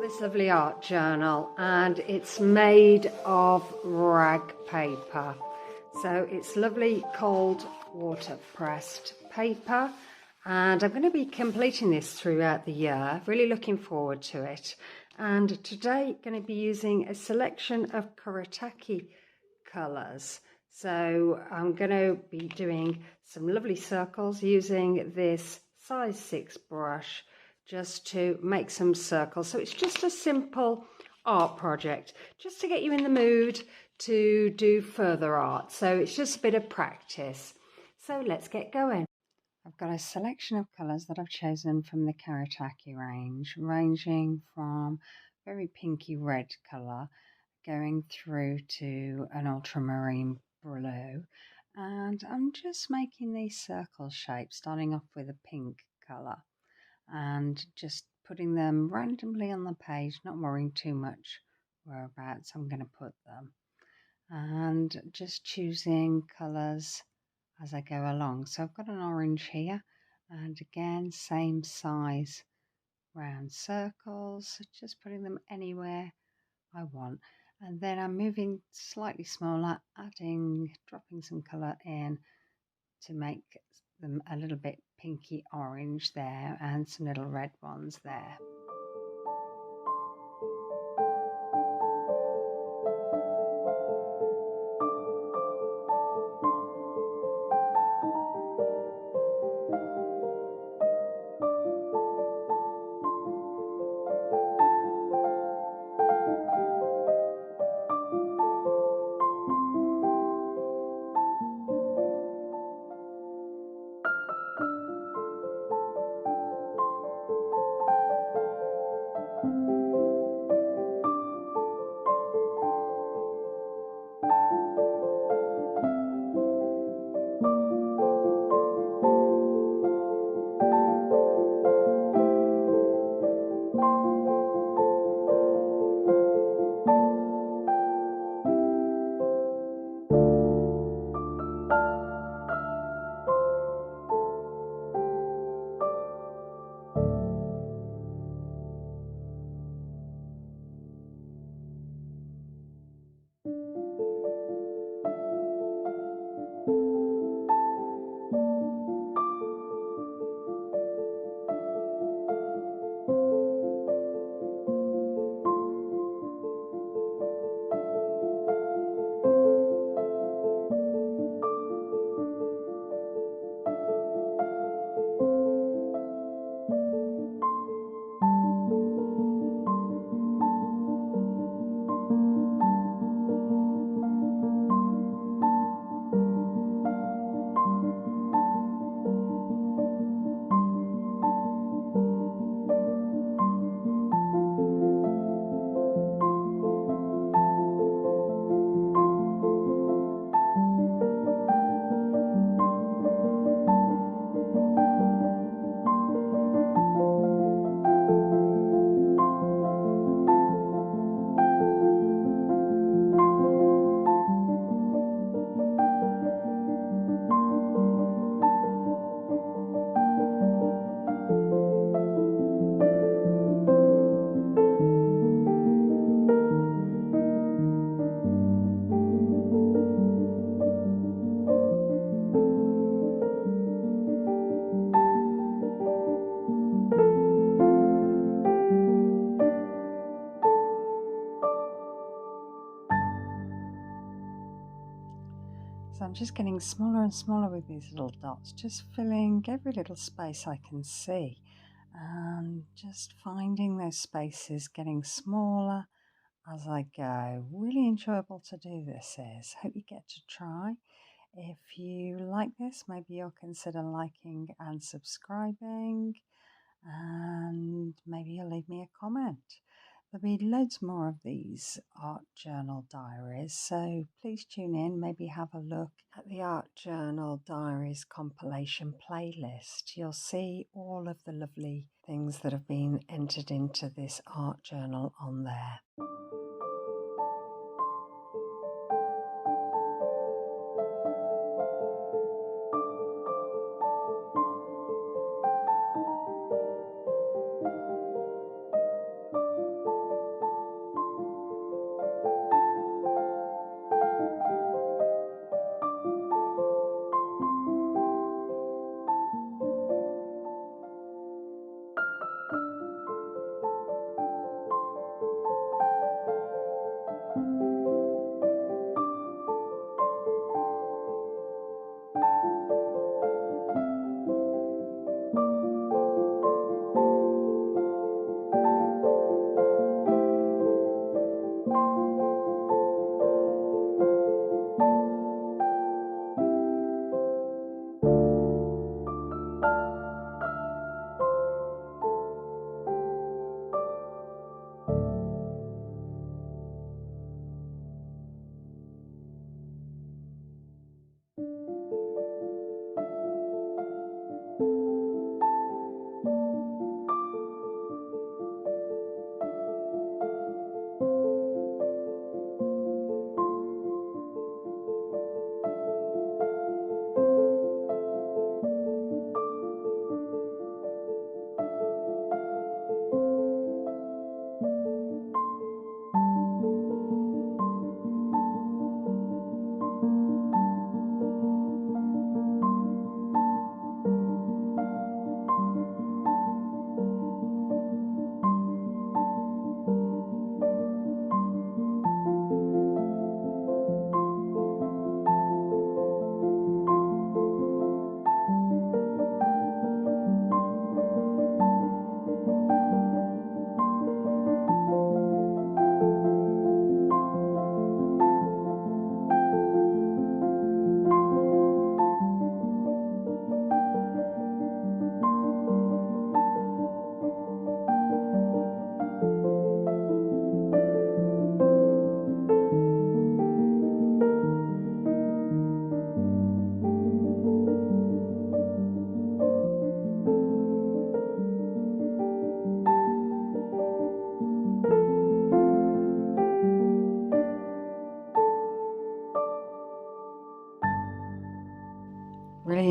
This lovely art journal, and it's made of rag paper, so it's lovely cold water pressed paper, and I'm going to be completing this throughout the year. Really looking forward to it. And today going to be using a selection of Kuretake colours. So I'm going to be doing some lovely circles using this size 6 brush just to make some circles. So it's just a simple art project just to get you in the mood to do further art. So it's just a bit of practice. So let's get going. I've got a selection of colours that I've chosen from the Kuretake range, ranging from very pinky red colour going through to an ultramarine blue, and I'm just making these circle shapes, starting off with a pink colour and just putting them randomly on the page, not worrying too much whereabouts I'm going to put them, and just choosing colours as I go along. So I've got an orange here, and again same size round circles, just putting them anywhere I want. And then I'm moving slightly smaller, dropping some colour in to make them a little bit pinky orange there, and some little red ones there. So I'm just getting smaller and smaller with these little dots, just filling every little space I can see, and just finding those spaces getting smaller as I go. Really enjoyable to do this is. Hope you get to try. If you like this, maybe you'll consider liking and subscribing, and maybe you'll leave me a comment. There'll be loads more of these art journal diaries, so please tune in, maybe have a look at the art journal diaries compilation playlist. You'll see all of the lovely things that have been entered into this art journal on there.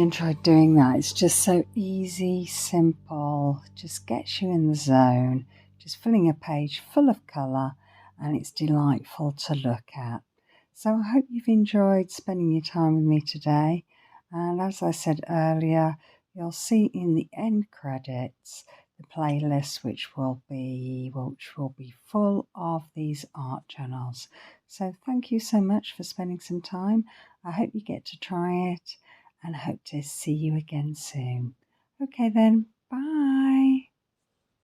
enjoyed doing that. It's just so easy, simple, just gets you in the zone, just filling a page full of colour, and it's delightful to look at. So I hope you've enjoyed spending your time with me today. And as I said earlier, you'll see in the end credits the playlist which will be full of these art journals. So thank you so much for spending some time. I hope you get to try it and hope to see you again soon. Okay then, bye.